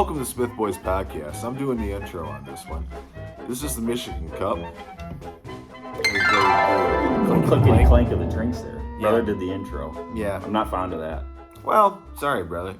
welcome to Smith Boys Podcast. I'm doing the intro on this one. This is the Michigan Cup. Clickety clank of the drinks there. Brother Yeah. did the intro. Yeah. I'm not fond of that. Well, sorry, brother.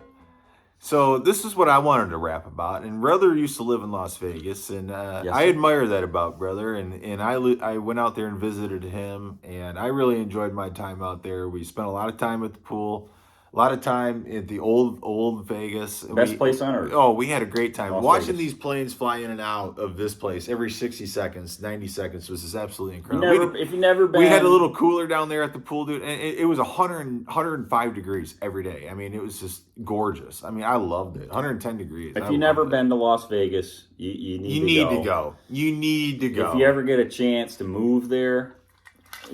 So this is what I wanted to rap about. And brother used to live in Las Vegas, and Yes, I sir. admire that about brother. And I went out there and visited him, and I really enjoyed my time out there. We spent a lot of time at the pool, a lot of time at the old Vegas. Best place on earth. Oh, we had a great time. Las Watching Vegas. these planes fly in and out of this place every 60 seconds, 90 seconds was just absolutely You incredible. if you've never been, We had a little cooler down there at the pool, dude, and it was 105 degrees every day. I mean, it was just gorgeous. I mean, I loved it. 110 degrees. If I you've never loved it. been to Las Vegas, you need to go. You need to go. If you ever get a chance to move there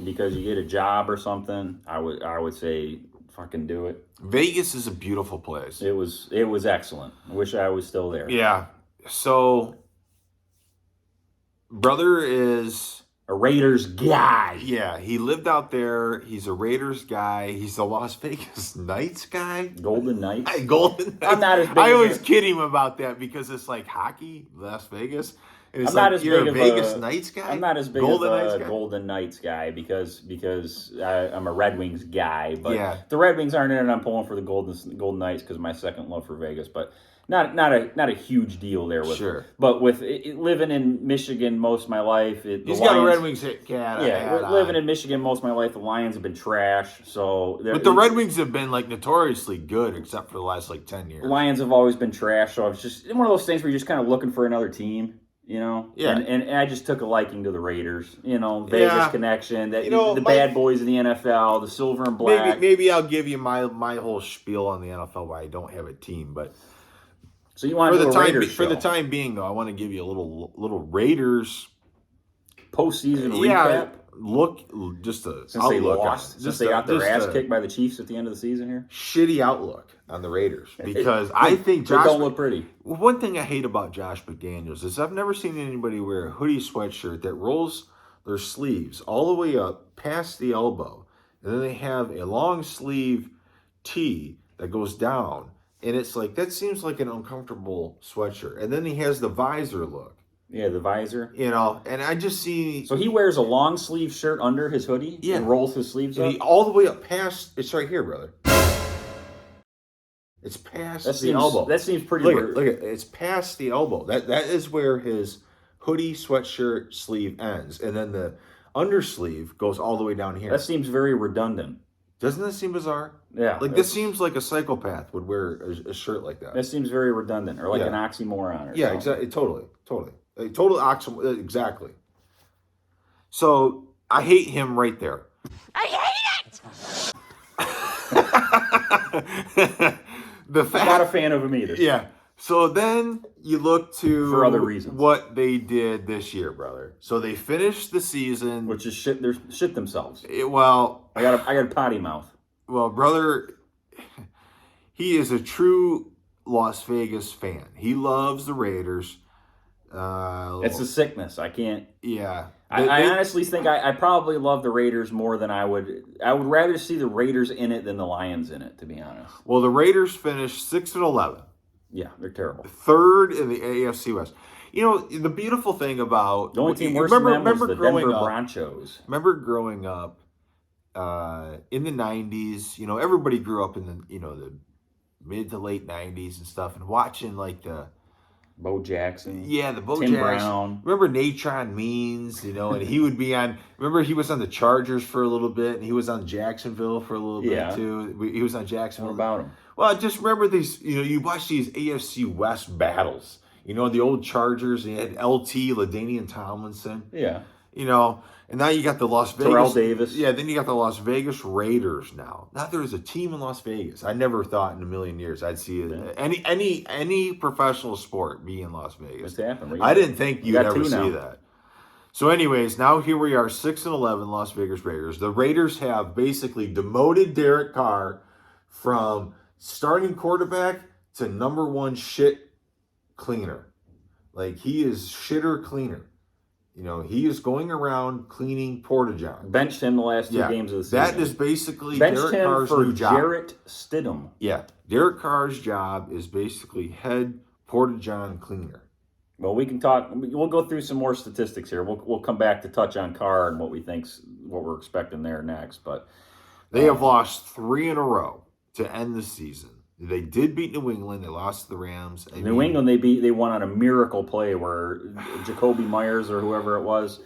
because you get a job or something, I would say fucking do it. Vegas is a beautiful place. It was excellent. I wish I was still there. Yeah. So, brother is... A Raiders guy. Yeah, he lived out there. He's a Raiders guy. He's a Las Vegas Knights guy. Golden Knights. Hey, Golden Knights. I'm not as big I of always a- kid him about that because it's like hockey, Las Vegas. And it's I'm not like, as you're big a of Vegas a- Knights guy? I'm not as big Golden of Knights a guy? Golden Knights guy because I'm a Red Wings guy. But Yeah. the Red Wings aren't in it. I'm pulling for the Golden Knights because of my second love for Vegas. But not a huge deal there with. Sure. But with living in Michigan most of my life, He's got a Red Wings hit cat. Yeah, living in Michigan most of my life, the Lions have been trash. So But the Red Wings have been like notoriously good except for the last like 10 years. Lions have always been trash. So it's just one of those things where you're just kind of looking for another team. You know, Yeah. and I just took a liking to the Raiders. You know, Vegas Yeah. connection, that You know, the my- bad boys of the NFL, the silver and black. Maybe I'll give you my whole spiel on the NFL why I don't have a team, but So you want for to do the a time Raiders for the show. time being though, I want to give you a little Raiders Postseason yeah, recap look just a since they outlook on lost, it. since they got their just ass a kicked by the Chiefs at the end of the season here. shitty outlook on the Raiders because I think They Josh don't look pretty. One thing I hate about Josh McDaniels is I've never seen anybody wear a hoodie sweatshirt that rolls their sleeves all the way up past the elbow. And then they have a long sleeve tee that goes down. And it's like, that seems like an uncomfortable sweatshirt. And then he has the visor look, Yeah, the visor. you know, and I just see So he wears a long sleeve shirt under his hoodie Yeah. and rolls his sleeves up. all the way up past, it's right here, brother. It's past the elbow. That seems pretty. Look at it's past the elbow. That is where his hoodie sweatshirt sleeve ends, and then the undersleeve goes all the way down here. That seems very redundant. Doesn't that seem bizarre? Yeah, Like this seems like a psychopath would wear a shirt like that. That seems very redundant, or like Yeah. an oxymoron. Or Yeah, something. exactly. Totally. A total oxymoron. Exactly. So I hate him right there. I hate it! The I'm fact. not a fan of him either. Yeah. So then you look to For other reasons. what they did this year, brother. So they finished the season. Which is shit. They're shit themselves. Well, I got a potty mouth. brother, he is a true Las Vegas fan. He loves the Raiders. It's a sickness. I can't. Yeah. I honestly think I probably love the Raiders more than I would. I would rather see the Raiders in it than the Lions in it, to be honest. Well, the Raiders finished 6-11, Yeah, they're terrible. third in the AFC West. You know the beautiful thing about The only team worse than them was the growing Denver up. Broncos. Remember growing up in the 90s, you know, everybody grew up in the mid to late 90s and stuff and watching like the Bo Jackson. the Bo Tim Jackson. Brown. Remember Natron Means, you know, and he would be on, remember he was on the Chargers for a little bit and he was on Jacksonville for a little Yeah. bit too. He was on Jacksonville. What about him? Well, just remember these, you know, you watch these AFC West battles. You know, the old Chargers, and you had LT, LaDainian Tomlinson, Yeah. you know, and now you got the Las Vegas. Terrell Davis. Yeah, then you got the Las Vegas Raiders now. Now there's a team in Las Vegas. I never thought in a million years I'd see any professional sport be in Las Vegas. What's happened? I didn't think you'd got ever two see now. that. So anyways, now here we are, 6-11 Las Vegas Raiders. The Raiders have basically demoted Derek Carr from starting quarterback to number one shit cleaner. Like he is shitter cleaner. You know, he is going around cleaning porta-john. Benched him the last two games of the season. That is basically Benched Derek him Carr's for new job. Jarrett Stidham. Yeah, Derek Carr's job is basically head Porta-John cleaner. Well, we can talk. We'll go through some more statistics here. We'll come back to touch on Carr and what we're expecting there next. But They have lost 3 in a row to end the season. They did beat New England. They lost to the Rams. New England, they won on a miracle play where Jacoby Myers or whoever it was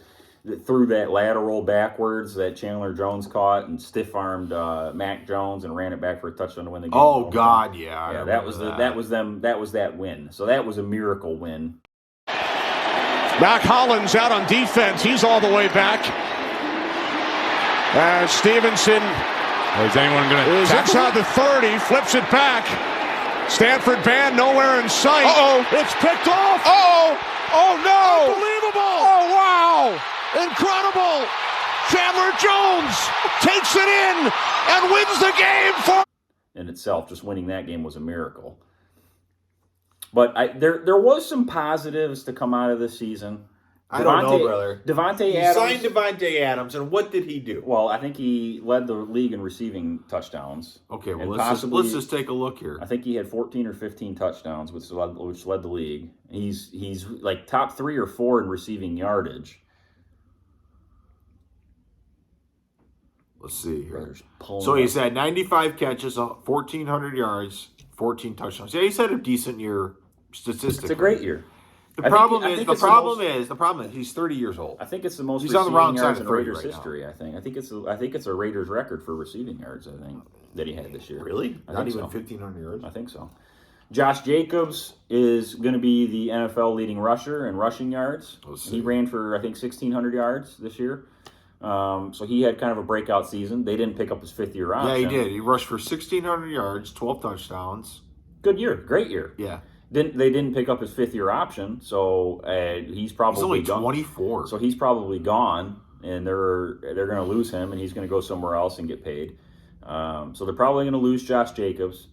that threw that lateral backwards that Chandler Jones caught and stiff-armed Mac Jones and ran it back for a touchdown to win the game. Oh God, yeah. I Yeah, that was that win. So that was a miracle win. Mac Hollins out on defense. He's all the way back. Stevenson Is anyone going to is inside the 30, flips it back. Stanford band nowhere in sight. Uh-oh. It's picked off. Oh! Oh, no! Unbelievable. Oh, wow! Incredible. Chandler Jones takes it in and wins the game for... In itself, just winning that game was a miracle. But there was some positives to come out of this season. I don't know, brother. Devontae He Adams. signed Devontae Adams, and what did he do? Well, I think he led the league in receiving touchdowns. Okay, well, And let's just take a look here. I think he had 14 or 15 touchdowns, which led the league. He's like top 3 or 4 in receiving yardage. Let's see here. Brothers pulling So up. he's had 95 catches, 1,400 yards, 14 touchdowns. Yeah, he's had a decent year statistically. It's a great year. The I think problem it's is the problem is he's 30 years old. I think it's the most He's on the receiving wrong yards side in of 30 Raiders right now. history. I think it's a Raiders record for receiving yards. I think that he had this year. Really? I Not think even so. 1,500 yards? I think so. Josh Jacobs is going to be the NFL leading rusher in rushing yards. Let's see. He ran for, I think, 1,600 yards this year. So he had kind of a breakout season. They didn't pick up his 5th-year option. Yeah, he did. He rushed for 1,600 yards, 12 touchdowns. Good year. Great year. Yeah. They didn't pick up his 5th-year option, so he's probably He's only gone. 24. So he's probably gone, and they're going to lose him, and he's going to go somewhere else and get paid. So they're probably going to lose Josh Jacobs.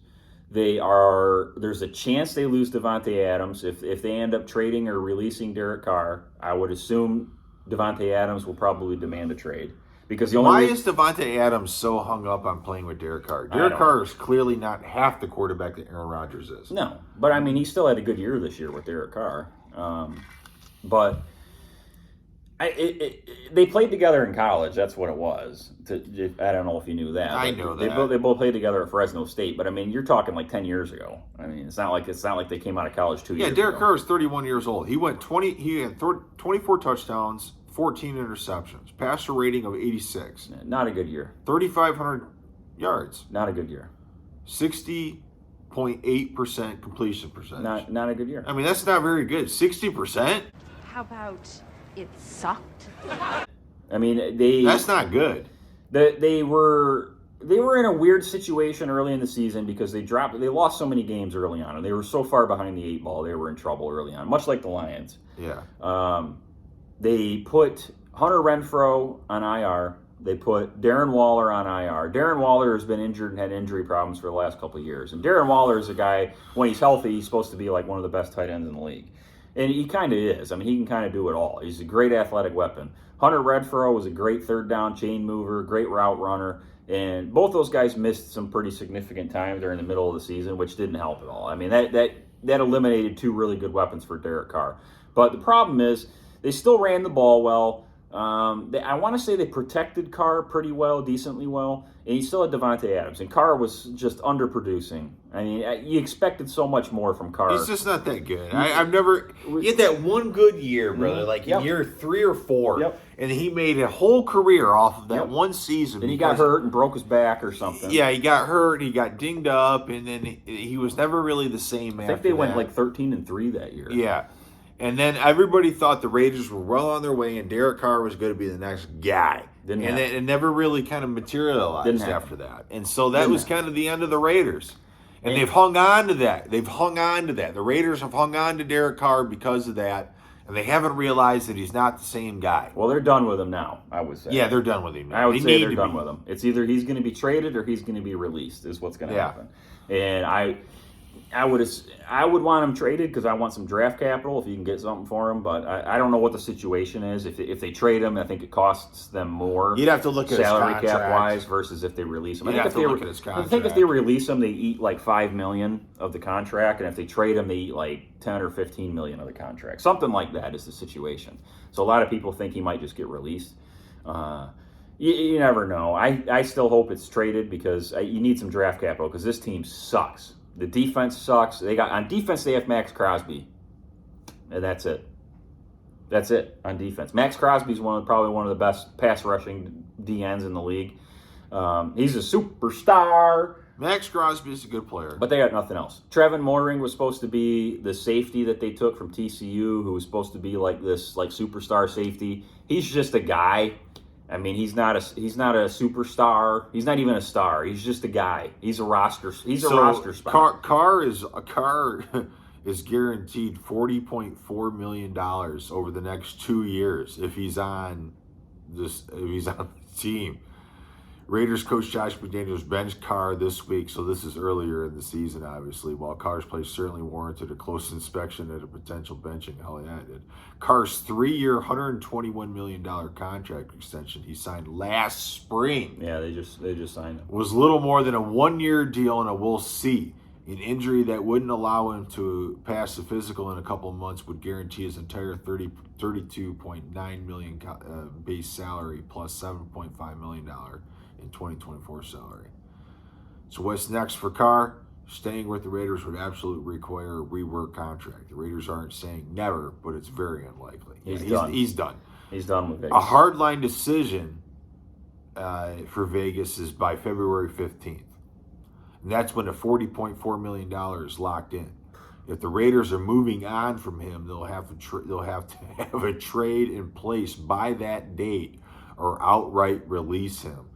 There's a chance they lose Devontae Adams. If they end up trading or releasing Derek Carr, I would assume Devontae Adams will probably demand a trade. Because the only Why reason, is Devontae Adams so hung up on playing with Derek Carr? I Derek don't Carr is clearly not half the quarterback that Aaron Rodgers is. No, but I mean, he still had a good year this year with Derek Carr. But they played together in college. That's what it was. I don't know if you knew that. I but know they that. They both played together at Fresno State. But I mean, you're talking like 10 years ago. I mean, it's not like they came out of college 2 years Yeah, ago. Derek Carr is 31 years old. He had 24 touchdowns, 14 interceptions, passer rating of 86, Not a good year. 3,500 yards, Not a good year. 60.8% completion percentage. Not a good year. I mean, that's not very good. 60%? How about it sucked? I mean, That's not good. They were in a weird situation early in the season because they lost so many games early on, and they were so far behind the 8 ball. They were in trouble early on, much like the Lions. Yeah. They put Hunter Renfrow on IR. They put Darren Waller on IR. Darren Waller has been injured and had injury problems for the last couple of years. And Darren Waller is a guy, when he's healthy, he's supposed to be like one of the best tight ends in the league. And he kind of is. I mean, he can kind of do it all. He's a great athletic weapon. Hunter Renfrow was a great third down chain mover, great route runner. And both those guys missed some pretty significant time during the middle of the season, which didn't help at all. I mean, that eliminated 2 really good weapons for Derek Carr. But the problem is, they still ran the ball well. I want to say they protected Carr pretty well, decently well, and he still had Devontae Adams. And Carr was just underproducing. I mean, you expected so much more from Carr. He's just not that good. I've never. He had that one good year, brother, like in Yep. year 3 or 4. Yep. And he made a whole career off of that Yep. one season. Then he got because- hurt and broke his back or something. Yeah, he got hurt. He got dinged up, and then he was never really the same. I think they went like 13-3 that year. Yeah, and then everybody thought the Raiders were well on their way, and Derek Carr was going to be the next guy. Didn't and happen. it never really kind of materialized Didn't happen. after that. And so that Didn't was happen. kind of the end of the Raiders. And they've hung on to that. The Raiders have hung on to Derek Carr because of that, and they haven't realized that he's not the same guy. Well, they're done with him now, I would say. Yeah, they're done with him. I would They say need they're to done be. with him. It's either he's going to be traded or he's going to be released is what's going to Yeah. happen. And I would want him traded because I want some draft capital if you can get something for him. But I don't know what the situation is. If they trade him, I think it costs them more. You'd have to look at his salary contract. cap wise versus if they release him. You'd have to look at his I think if contract. they release him, they eat like $5 million of the contract, and if they trade him, they eat like 10 or 15 million of the contract. Something like that is the situation. So a lot of people think he might just get released. You never know. I still hope it's traded because you need some draft capital because this team sucks. The defense sucks. On defense they have Max Crosby, and that's it. That's it on defense. Max Crosby's probably one of the best pass rushing DNs in the league. He's a superstar. Max Crosby is a good player. But they got nothing else. Trevin Moehring was supposed to be the safety that they took from TCU, who was supposed to be like this superstar safety. He's just a guy. I mean, he's not a superstar. He's not even a star. He's just a guy. He's a roster spot. Carr is guaranteed $40.4 million over the next 2 years if he's on the team. Raiders coach Josh McDaniels benched Carr this week, so this is earlier in the season, obviously. While Carr's play certainly warranted a close inspection at a potential benching, hell yeah, it did. Carr's 3-year, $121 million contract extension he signed last spring. Yeah, they just signed him. Was little more than a 1-year deal and a we'll see. An injury that wouldn't allow him to pass the physical in a couple of months would guarantee his entire $32.9 million base salary plus $7.5 million in 2024 salary. So what's next for Carr? Staying with the Raiders would absolutely require a rework contract. The Raiders aren't saying never, but it's very unlikely. He's done. He's done with Vegas. A hardline decision for Vegas is by February 15th. And that's when the $40.4 million is locked in. If the Raiders are moving on from him, they'll have to have a trade in place by that date or outright release him.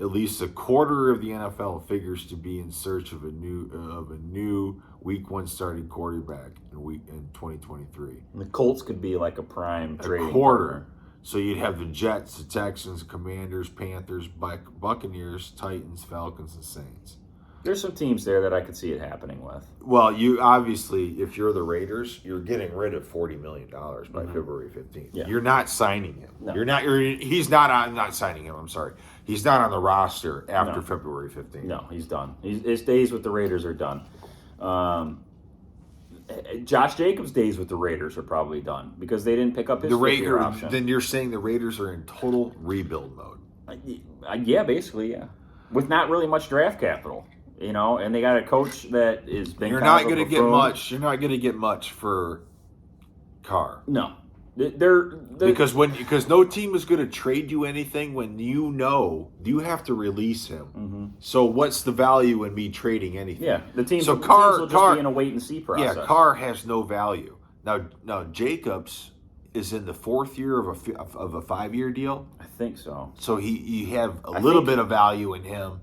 At least a quarter of the NFL figures to be in search of a new Week 1 starting quarterback in 2023. The Colts could be like a prime trading quarter. partner. So you'd have the Jets, the Texans, Commanders, Panthers, Buccaneers, Titans, Falcons, and Saints. There's some teams there that I could see it happening with. Well, you obviously, if you're the Raiders, you're getting rid of $40 million by February 15th. Yeah. You're not signing him. No. He's not on. Not signing him. I'm sorry. He's not on the roster after No. February 15th. No, he's done. His days with the Raiders are done. Josh Jacobs' days with the Raiders are probably done because they didn't pick up his fifth-year option. Then you're saying the Raiders are in total rebuild mode. Yeah, basically, yeah. With not really much draft capital. And they got a coach that has been. You're kind not of a going to get buffoon. much. You're not going to get much for Carr. No, they're because no team is going to trade you anything when you have to release him. Mm-hmm. So what's the value in me trading anything? Yeah, the teams will just be in a wait and see process. Yeah, Carr has no value. Now Jacobs is in the 4th year of a 5-year deal. I think so. So you have a little bit of value in him.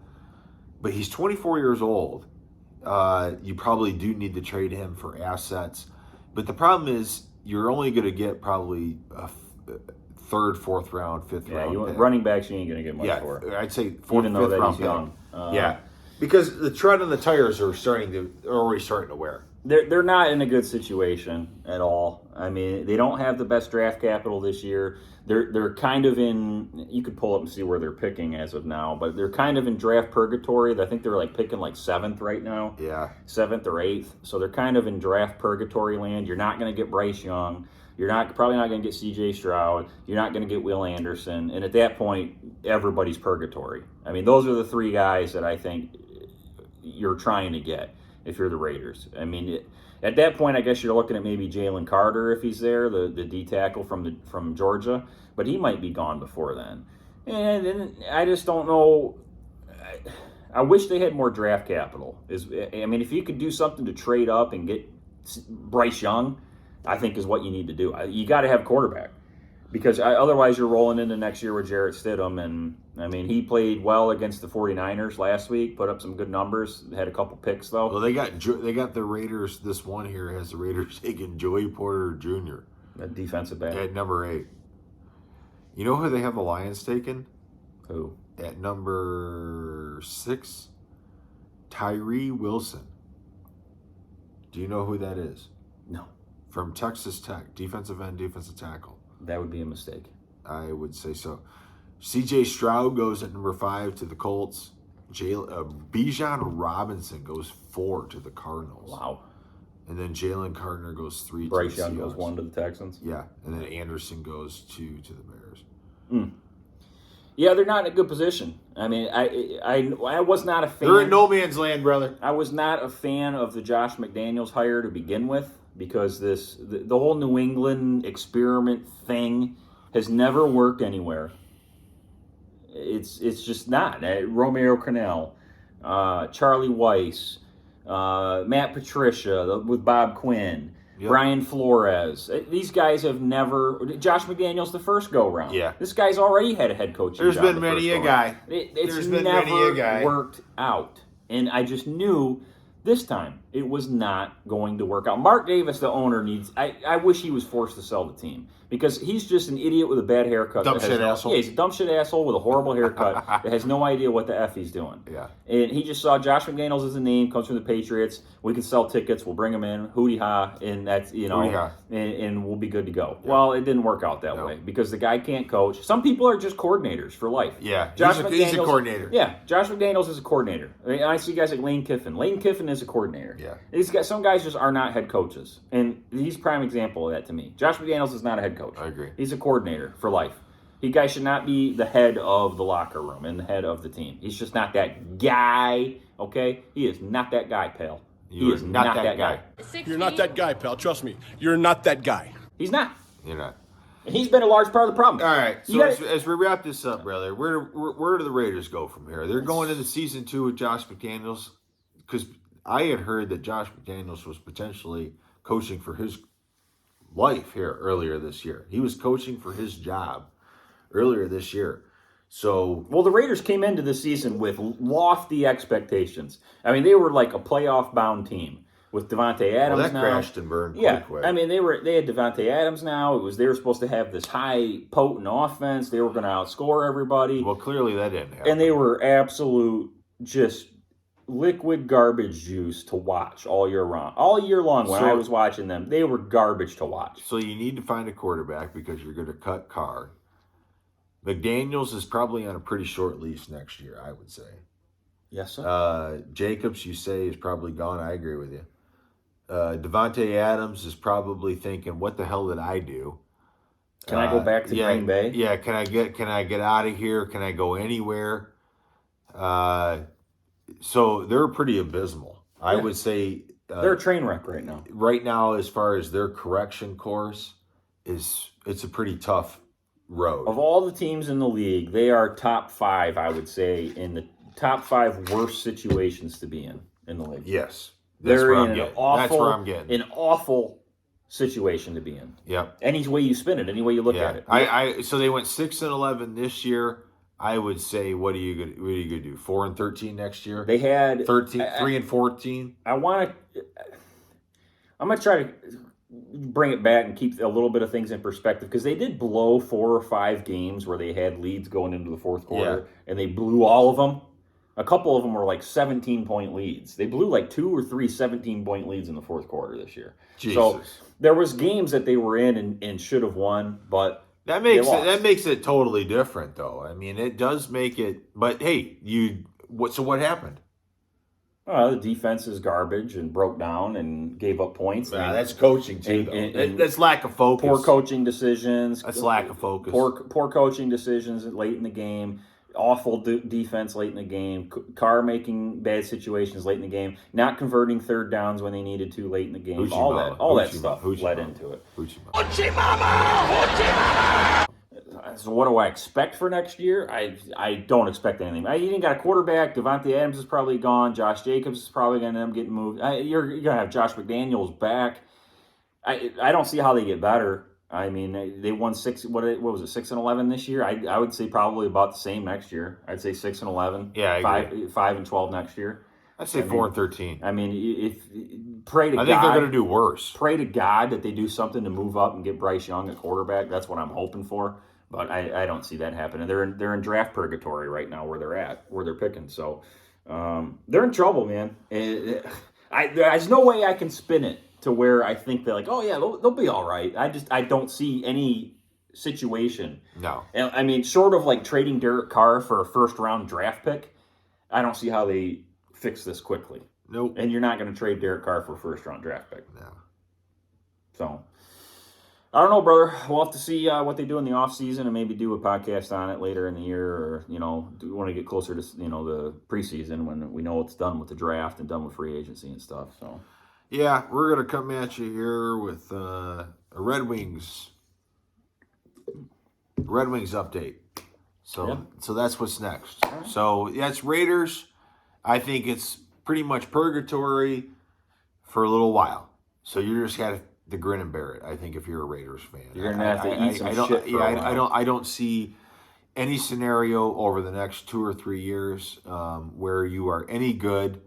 But he's 24 years old. You probably do need to trade him for assets. But the problem is you're only going to get probably a 3rd, 4th round, 5th round. Yeah, running backs you ain't going to get much for. Yeah, I'd say 4th, Even though 5th that round he's young. yeah, because the tread on the tires are already starting to wear. They're not in a good situation at all. I mean, they don't have the best draft capital this year. They're kind of in. You could pull up and see where they're picking as of now, but they're kind of in draft purgatory. I think they're picking 7th right now. Yeah, 7th or 8th. So they're kind of in draft purgatory land. You're not going to get Bryce Young. You're probably not going to get C.J. Stroud. You're not going to get Will Anderson. And at that point, everybody's purgatory. I mean, those are the 3 guys that I think you're trying to get if you're the Raiders. I mean, at that point, I guess you're looking at maybe Jalen Carter if he's there, the D tackle from Georgia, but he might be gone before then. And I just don't know. I wish they had more draft capital. If you could do something to trade up and get Bryce Young, I think is what you need to do. You got to have quarterback. Because otherwise you're rolling into next year with Jarrett Stidham. And, he played well against the 49ers last week, put up some good numbers, had a couple picks, though. Well, they got the Raiders. This one here has the Raiders taking Joey Porter Jr. A defensive back. At number 8. You know who they have the Lions taken? Who? At number 6? Tyree Wilson. Do you know who that is? No, From Texas Tech, defensive end, defensive tackle. that would be a mistake. I would say so. C.J. Stroud goes at number 5 to the Colts. Bijan Robinson goes 4 to the Cardinals. Wow. And then Jalen Gardner goes 3 Bryce to the Young goes Seahawks. 1 to the Texans. Yeah, and then Anderson goes 2 to the Bears. Yeah, they're not in a good position. I mean, I was not a fan. They're in no man's land, brother. I was not a fan of the Josh McDaniels hire to begin with because the whole New England experiment thing has never worked anywhere. It's just not. Romeo Crennel, Charlie Weiss, Matt Patricia with Bob Quinn, Yep. Brian Flores. These guys have never. Josh McDaniels the first go round. Yeah. This guy's already had a head coaching There's job been the many first a go guy. round. It's There's been never many a guy. worked out, and I just knew this time it was not going to work out. Mark Davis, the owner, needs. I wish he was forced to sell the team because he's just an idiot with a bad haircut. Dumb that has shit no- asshole. Yeah, he's a dumb shit asshole with a horrible haircut that has no idea what the F he's doing. Yeah. And he just saw Josh McDaniels as a name, comes from the Patriots. We can sell tickets. We'll bring him in. Hootie ha. And that's, Hootie-ha. and we'll be good to go. Well, it didn't work out that No. way because the guy can't coach. Some people are just coordinators for life. Yeah, Josh he's a McDaniels- coordinator. Yeah, Josh McDaniels is a coordinator. I see guys like Lane Kiffin. Lane Kiffin is a coordinator. Yeah. Some guys just are not head coaches. And he's a prime example of that to me. Josh McDaniels is not a head coach. I agree. He's a coordinator for life. He guy should not be the head of the locker room and the head of the team. He's just not that guy, okay? He is not that guy, pal. He You is are not that guy. You're not that guy, pal. Trust me. You're not that guy. He's not. You're not. And he's been a large part of the problem. All right. You So gotta- as we wrap this up, brother, where do the Raiders go from here? They're going into season 2 with Josh McDaniels because I had heard that Josh McDaniels was potentially coaching for his life here earlier this year. He was coaching for his job earlier this year. So Well, the Raiders came into the season with lofty expectations. I mean, they were like a playoff-bound team with Devontae Adams that now. crashed and burned Yeah, pretty quick. I mean, they had Devontae Adams now. They were supposed to have this high potent offense. They were going to outscore everybody, well, clearly that didn't happen. and they were absolute just liquid garbage juice to watch all year long. All year long, when So- I was watching them, they were garbage to watch. So you need to find a quarterback because you're going to cut Carr. McDaniels is probably on a pretty short leash next year, I would say. Yes, sir. Jacobs, you say, is probably gone. I agree with you. Devontae Adams is probably thinking, "What the hell did I do? Can I go back to yeah, Green Bay? Yeah, can I get out of here? Can I go anywhere?" So they're pretty abysmal. I Yeah. would say They're a train wreck right now. right now, as far as their correction course, it's a pretty tough road. Of all the teams in the league, they are top 5, I would say, in the top 5 worst situations to be in the league. Yes, that's They're where in I'm an getting. awful, That's where I'm getting. an awful situation to be in. Yep. Any way you spin it, any way you look at Yeah. it. So they went 6-11 this year. I would say, what are you gonna do? 4-13 next year? They had 13, 3-14. I'm gonna try to bring it back and keep a little bit of things in perspective because they did blow 4 or 5 games where they had leads going into the fourth quarter and they blew all of them. A couple of them were like 17-point leads. They blew like 2 or 3 17-point leads in the fourth quarter this year. Jesus. So there was games that they were in and should have won, but That makes they lost. that makes it totally different, though. I mean, it does make it. But hey, what happened? the defense is garbage and broke down and gave up points. That's coaching too. and- That's lack of focus. Poor coaching decisions. That's lack of focus. Poor coaching decisions late in the game. Awful defense late in the game. Carr making bad situations late in the game. Not converting third downs when they needed to late in the game. Hoochie all mama. that Hoochie stuff mama. Hoochie led mama. into it. Hoochie mama. So what do I expect for next year? I don't expect anything. You didn't got a quarterback. Devontae Adams is probably gone. Josh Jacobs is probably going to end up getting moved. You're going to have Josh McDaniels back. I don't see how they get better. I mean, they won 6. What was it? 6-11 this year. I would say probably about the same next year. I'd say 6-11. Yeah, I agree. 5-12 next year. I'd say 4-13. I mean, if pray to I God. think they're going to do worse. Pray to God that they do something to move up and get Bryce Young at quarterback. That's what I'm hoping for. But I don't see that happening. They're in draft purgatory right now where they're picking. So they're in trouble, man. There's no way I can spin it to where I think they're like, oh yeah, they'll be all right. I don't see any situation. No. And I mean, short of like trading Derek Carr for a first-round draft pick, I don't see how they fix this quickly. Nope. And you're not going to trade Derek Carr for a first-round draft pick. No. So, I don't know, brother. We'll have to see what they do in the offseason and maybe do a podcast on it later in the year, or, do we want to get closer to, the preseason when we know it's done with the draft and done with free agency and stuff. So, yeah, we're going to come at you here with a Red Wings update. So that's what's next. Right. So, yeah, it's Raiders. I think it's pretty much purgatory for a little while. So you just got to grin and bear it, I think, if you're a Raiders fan. You're going to have to eat some shit for a while. I don't see any scenario over the next 2 or 3 years where you are any good.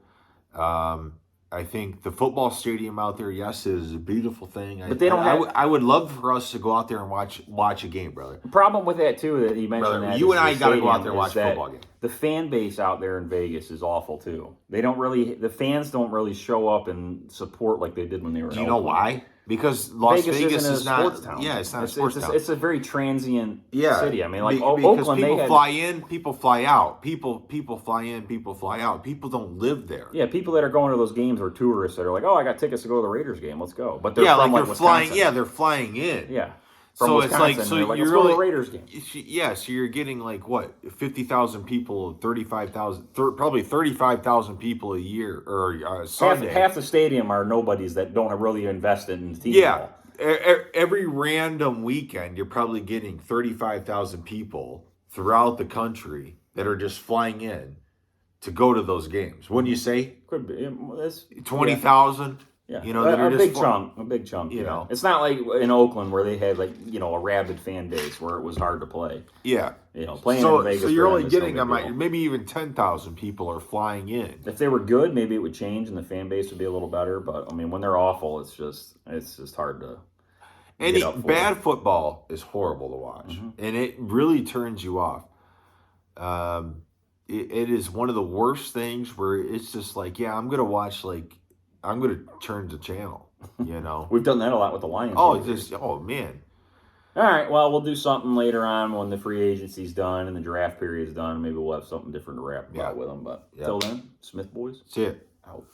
I think the football stadium out there, yes, is a beautiful thing. But they don't I would love for us to go out there and watch a game, brother. The problem with that, too, that you mentioned Brother, that you and I got to go stadium out there and watch a that football game. The fan base out there in Vegas is awful, too. The fans don't really show up and support like they did when they were in Do you know Oakland. why? Because Las Vegas isn't a is not. sports town. Yeah, it's not a sports town. It's a very transient Yeah, city. I mean, like because Oakland, people they had fly in, people fly out. People fly in, people fly out. People don't live there. yeah, people that are going to those games are tourists that are like, oh, I got tickets to go to the Raiders game. Let's go. But they're Yeah, from like they're flying. Wisconsin. Yeah, they're flying in. Yeah. From So Wisconsin, it's like so they're like, you're let's go to really the Raiders game. Yeah, so you're getting like what 50,000 people, 35,000, probably 35,000 people a year or Sunday. Half the stadium are nobodies that don't really invest in the team. Yeah. Every random weekend, you're probably getting 35,000 people throughout the country that are just flying in to go to those games. Wouldn't you say? Could be. 20,000? Yeah, that a are just big chunk. A big chunk. You know. It's not like in Oakland where they had a rabid fan base where it was hard to play. Yeah. Playing So in Vegas. you're for them only is no getting big deal. maybe even 10,000 people are flying in. If they were good, maybe it would change and the fan base would be a little better. But I mean, when they're awful, it's just hard to. Any get up for. bad football is horrible to watch, and it really turns you off. It is one of the worst things where it's just like, yeah, I'm gonna watch, I'm gonna turn the channel, We've done that a lot with the Lions. Man. All right, well, we'll do something later on when the free agency's done and the draft period's done. Maybe we'll have something different to wrap about with them. But till then, Smith Boys. That's it. Out.